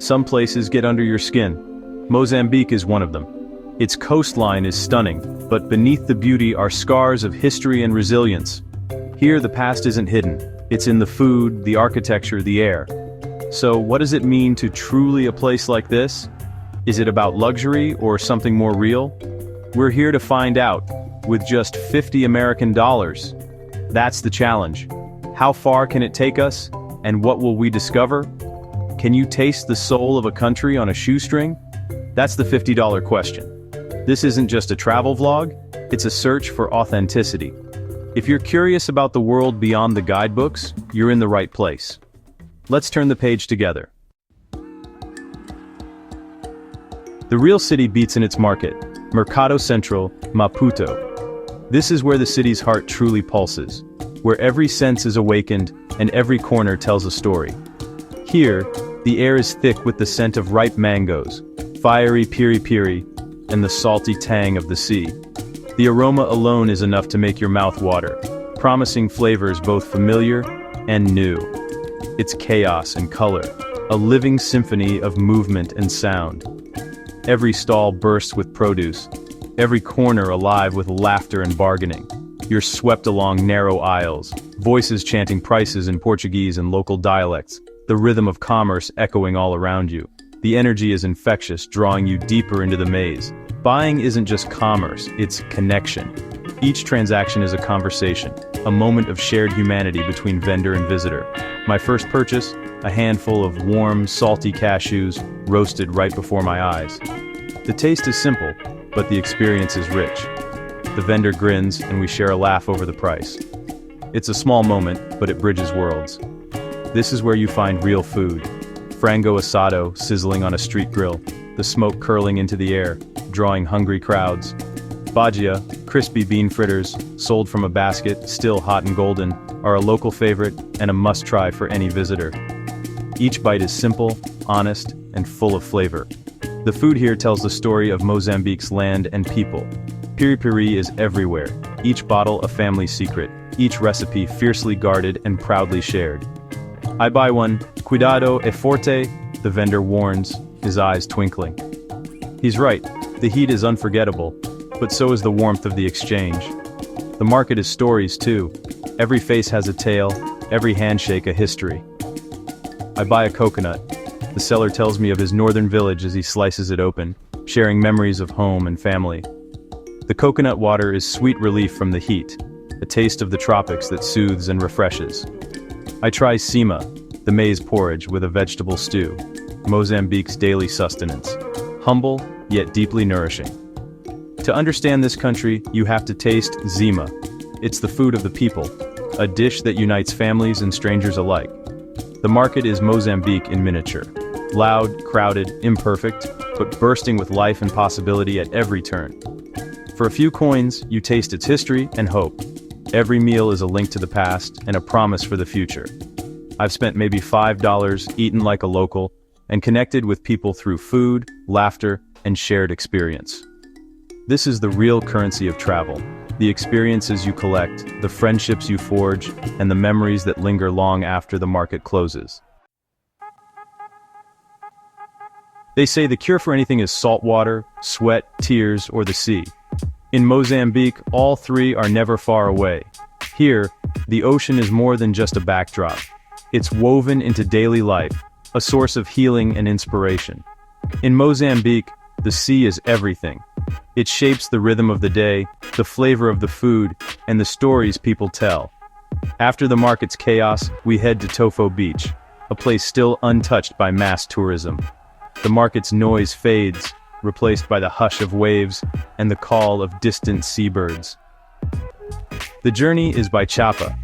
Some places get under your skin. Mozambique is one of them. Its coastline is stunning, but beneath the beauty are scars of history and resilience. Here the past isn't hidden. It's in the food, the architecture, the air. So what does it mean to truly a place like this? Is it about luxury or something more real? We're here to find out, with just $50 American. That's the challenge. How far can it take us? And what will we discover? Can you taste the soul of a country on a shoestring? That's the $50 question. This isn't just a travel vlog, it's a search for authenticity. If you're curious about the world beyond the guidebooks, you're in the right place. Let's turn the page together. The real city beats in its market, Mercado Central, Maputo. This is where the city's heart truly pulses, where every sense is awakened and every corner tells a story. Here, the air is thick with the scent of ripe mangoes, fiery piri-piri, and the salty tang of the sea. The aroma alone is enough to make your mouth water, promising flavors both familiar and new. It's chaos and color, a living symphony of movement and sound. Every stall bursts with produce, every corner alive with laughter and bargaining. You're swept along narrow aisles, voices chanting prices in Portuguese and local dialects, the rhythm of commerce echoing all around you. The energy is infectious, drawing you deeper into the maze. Buying isn't just commerce, it's connection. Each transaction is a conversation, a moment of shared humanity between vendor and visitor. My first purchase, a handful of warm, salty cashews, roasted right before my eyes. The taste is simple, but the experience is rich. The vendor grins, and we share a laugh over the price. It's a small moment, but it bridges worlds. This is where you find real food. Frango asado sizzling on a street grill, the smoke curling into the air, drawing hungry crowds. Bajia, crispy bean fritters, sold from a basket, still hot and golden, are a local favorite and a must-try for any visitor. Each bite is simple, honest, and full of flavor. The food here tells the story of Mozambique's land and people. Piri-piri is everywhere, each bottle a family secret, each recipe fiercely guarded and proudly shared. I buy one, cuidado é forte, the vendor warns, his eyes twinkling. He's right, the heat is unforgettable, but so is the warmth of the exchange. The market is stories too. Every face has a tale, every handshake a history. I buy a coconut. The seller tells me of his northern village as he slices it open, sharing memories of home and family. The coconut water is sweet relief from the heat, a taste of the tropics that soothes and refreshes. I try sima, the maize porridge with a vegetable stew, Mozambique's daily sustenance. Humble, yet deeply nourishing. To understand this country, you have to taste zima. It's the food of the people, a dish that unites families and strangers alike. The market is Mozambique in miniature. Loud, crowded, imperfect, but bursting with life and possibility at every turn. For a few coins, you taste its history and hope. Every meal is a link to the past and a promise for the future. I've spent maybe $5, eaten like a local, and connected with people through food, laughter, and shared experience. This is the real currency of travel. The experiences you collect, the friendships you forge, and the memories that linger long after the market closes. They say the cure for anything is salt water, sweat, tears, or the sea. In Mozambique, all three are never far away. Here, the ocean is more than just a backdrop. It's woven into daily life, a source of healing and inspiration. In Mozambique, the sea is everything. It shapes the rhythm of the day, the flavor of the food, and the stories people tell. After the market's chaos, we head to Tofo Beach, a place still untouched by mass tourism. The market's noise fades, replaced by the hush of waves and the call of distant seabirds. The journey is by Chapa,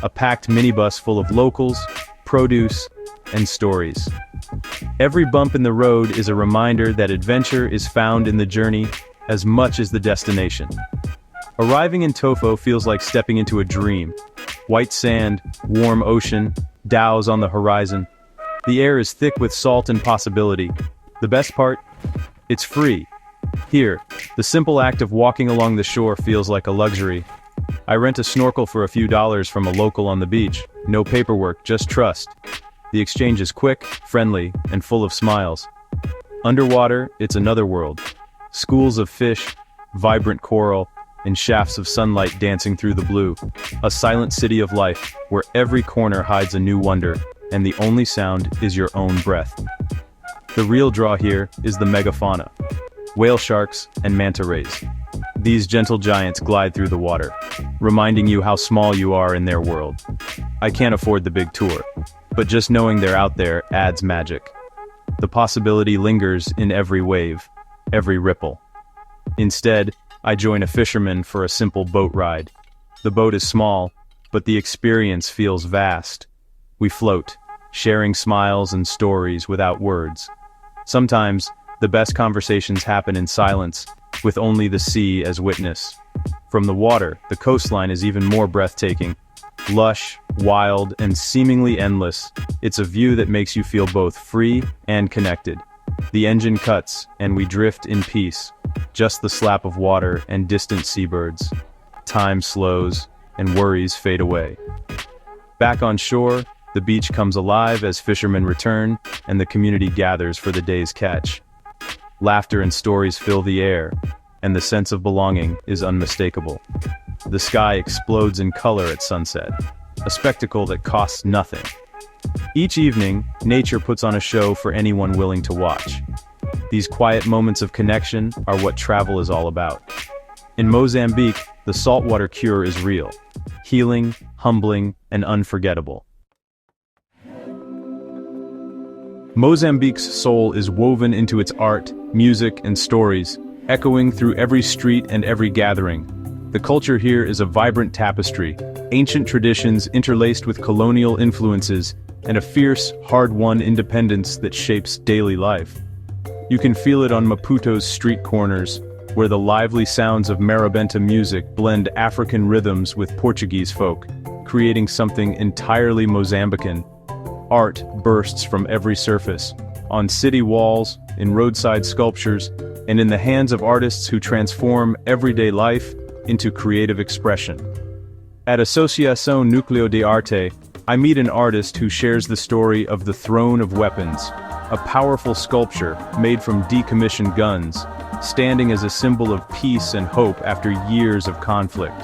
a packed minibus full of locals, produce, and stories. Every bump in the road is a reminder that adventure is found in the journey as much as the destination. Arriving in Tofo feels like stepping into a dream. White sand, warm ocean, dhows on the horizon. The air is thick with salt and possibility. The best part? It's free. Here, the simple act of walking along the shore feels like a luxury. I rent a snorkel for a few dollars from a local on the beach. No paperwork, just trust. The exchange is quick, friendly, and full of smiles. Underwater, it's another world. Schools of fish, vibrant coral, and shafts of sunlight dancing through the blue. A silent city of life, where every corner hides a new wonder, and the only sound is your own breath. The real draw here is the megafauna. Whale sharks and manta rays. These gentle giants glide through the water, reminding you how small you are in their world. I can't afford the big tour, but just knowing they're out there adds magic. The possibility lingers in every wave, every ripple. Instead, I join a fisherman for a simple boat ride. The boat is small, but the experience feels vast. We float, sharing smiles and stories without words. Sometimes, the best conversations happen in silence, with only the sea as witness. From the water, the coastline is even more breathtaking. Lush, wild, and seemingly endless, it's a view that makes you feel both free and connected. The engine cuts, and we drift in peace. Just the slap of water and distant seabirds. Time slows, and worries fade away. Back on shore, the beach comes alive as fishermen return, and the community gathers for the day's catch. Laughter and stories fill the air, and the sense of belonging is unmistakable. The sky explodes in color at sunset, a spectacle that costs nothing. Each evening, nature puts on a show for anyone willing to watch. These quiet moments of connection are what travel is all about. In Mozambique, the saltwater cure is real, healing, humbling, and unforgettable. Mozambique's soul is woven into its art, music, and stories, echoing through every street and every gathering. The culture here is a vibrant tapestry, ancient traditions interlaced with colonial influences, and a fierce, hard-won independence that shapes daily life. You can feel it on Maputo's street corners, where the lively sounds of marabenta music blend African rhythms with Portuguese folk, creating something entirely Mozambican. Art bursts from every surface, on city walls, in roadside sculptures, and in the hands of artists who transform everyday life into creative expression. At Asociação Núcleo de Arte, I meet an artist who shares the story of the Throne of Weapons, a powerful sculpture made from decommissioned guns, standing as a symbol of peace and hope after years of conflict.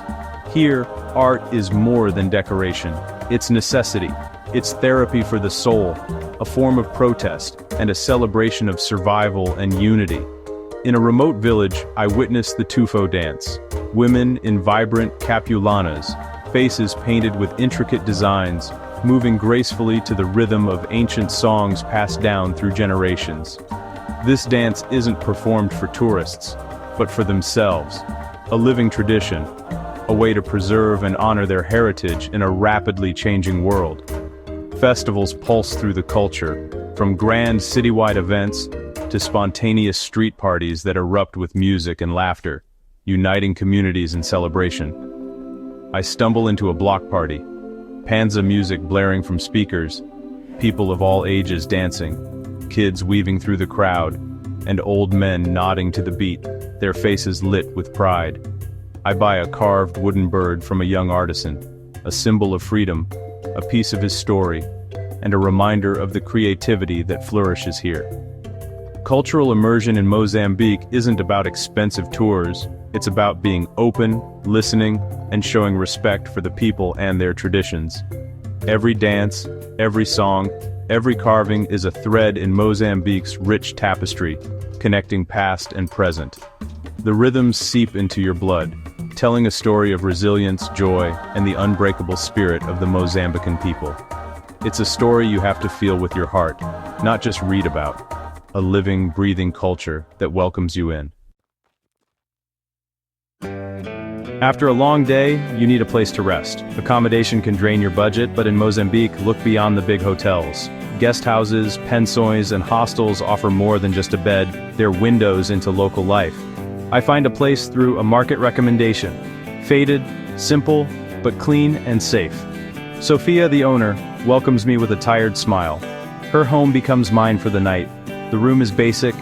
Here, art is more than decoration. It's necessity. It's therapy for the soul, a form of protest, and a celebration of survival and unity. In a remote village, I witnessed the Tufo dance. Women in vibrant capulanas, faces painted with intricate designs, moving gracefully to the rhythm of ancient songs passed down through generations. This dance isn't performed for tourists, but for themselves, a living tradition, a way to preserve and honor their heritage in a rapidly changing world. Festivals pulse through the culture, from grand citywide events to spontaneous street parties that erupt with music and laughter, uniting communities in celebration. I stumble into a block party, panza music blaring from speakers, people of all ages dancing, kids weaving through the crowd, and old men nodding to the beat, their faces lit with pride. I buy a carved wooden bird from a young artisan, a symbol of freedom, a piece of his story, and a reminder of the creativity that flourishes here. Cultural immersion in Mozambique isn't about expensive tours, it's about being open, listening, and showing respect for the people and their traditions. Every dance, every song, every carving is a thread in Mozambique's rich tapestry, connecting past and present. The rhythms seep into your blood, telling a story of resilience, joy, and the unbreakable spirit of the Mozambican people. It's a story you have to feel with your heart, not just read about. A living, breathing culture that welcomes you in. After a long day, you need a place to rest. Accommodation can drain your budget, but in Mozambique, look beyond the big hotels. Guest houses, pensões, and hostels offer more than just a bed, they're windows into local life. I find a place through a market recommendation. Faded, simple, but clean and safe. Sophia, the owner, welcomes me with a tired smile. Her home becomes mine for the night. The room is basic,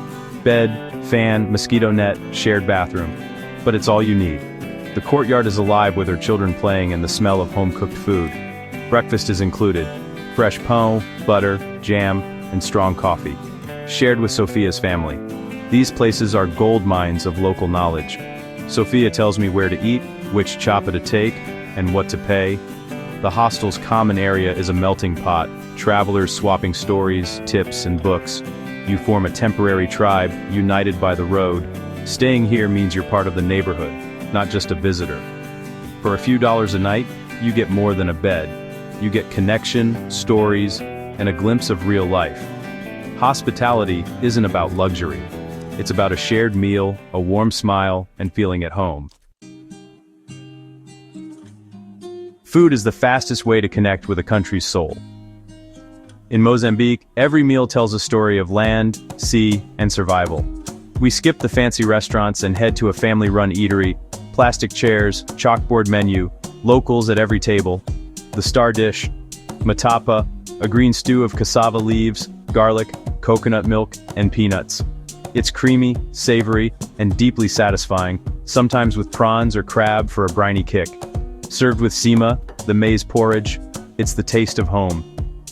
bed, fan, mosquito net, shared bathroom. But it's all you need. The courtyard is alive with her children playing and the smell of home-cooked food. Breakfast is included. fresh pão, butter, jam, and strong coffee, shared with Sophia's family. These places are gold mines of local knowledge. Sophia tells me where to eat, which choppa to take, and what to pay. The hostel's common area is a melting pot, travelers swapping stories, tips, and books. You form a temporary tribe, united by the road. Staying here means you're part of the neighborhood, not just a visitor. For a few dollars a night, you get more than a bed. You get connection, stories, and a glimpse of real life. Hospitality isn't about luxury. It's about a shared meal, a warm smile, and feeling at home. Food is the fastest way to connect with a country's soul. In Mozambique, every meal tells a story of land, sea, and survival. We skip the fancy restaurants and head to a family-run eatery, plastic chairs, chalkboard menu, locals at every table. The star dish, matapa, a green stew of cassava leaves, garlic, coconut milk, and peanuts. It's creamy, savory, and deeply satisfying, sometimes with prawns or crab for a briny kick. Served with sima, the maize porridge, it's the taste of home.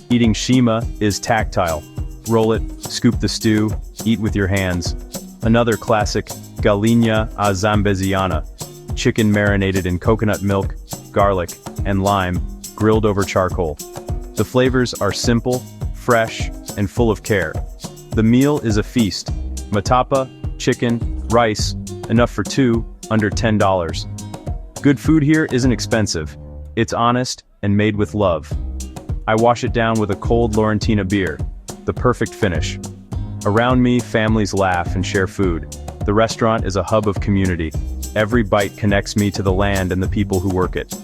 Eating shima is tactile. Roll it, scoop the stew, eat with your hands. Another classic, galinha à zambeziana, chicken marinated in coconut milk, garlic, and lime, grilled over charcoal. The flavors are simple, fresh, and full of care. The meal is a feast. Matapa, chicken, rice, enough for two, under $10. Good food here isn't expensive. It's honest and made with love. I wash it down with a cold Laurentina beer, the perfect finish. Around me, families laugh and share food. The restaurant is a hub of community. Every bite connects me to the land and the people who work it.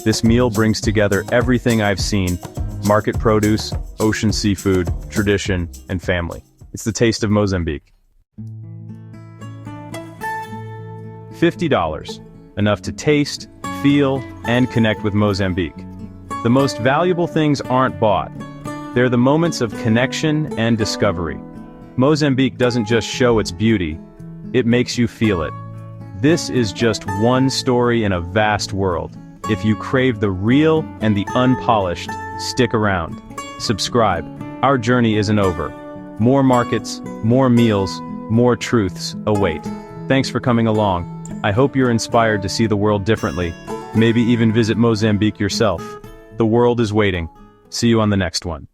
This meal brings together everything I've seen: market produce, ocean seafood, tradition, and family. It's the taste of Mozambique. $50. Enough to taste, feel, and connect with Mozambique. The most valuable things aren't bought. They're the moments of connection and discovery. Mozambique doesn't just show its beauty, it makes you feel it. This is just one story in a vast world. If you crave the real and the unpolished, stick around. Subscribe. Our journey isn't over. More markets, more meals, more truths await. Thanks for coming along. I hope you're inspired to see the world differently. Maybe even visit Mozambique yourself. The world is waiting. See you on the next one.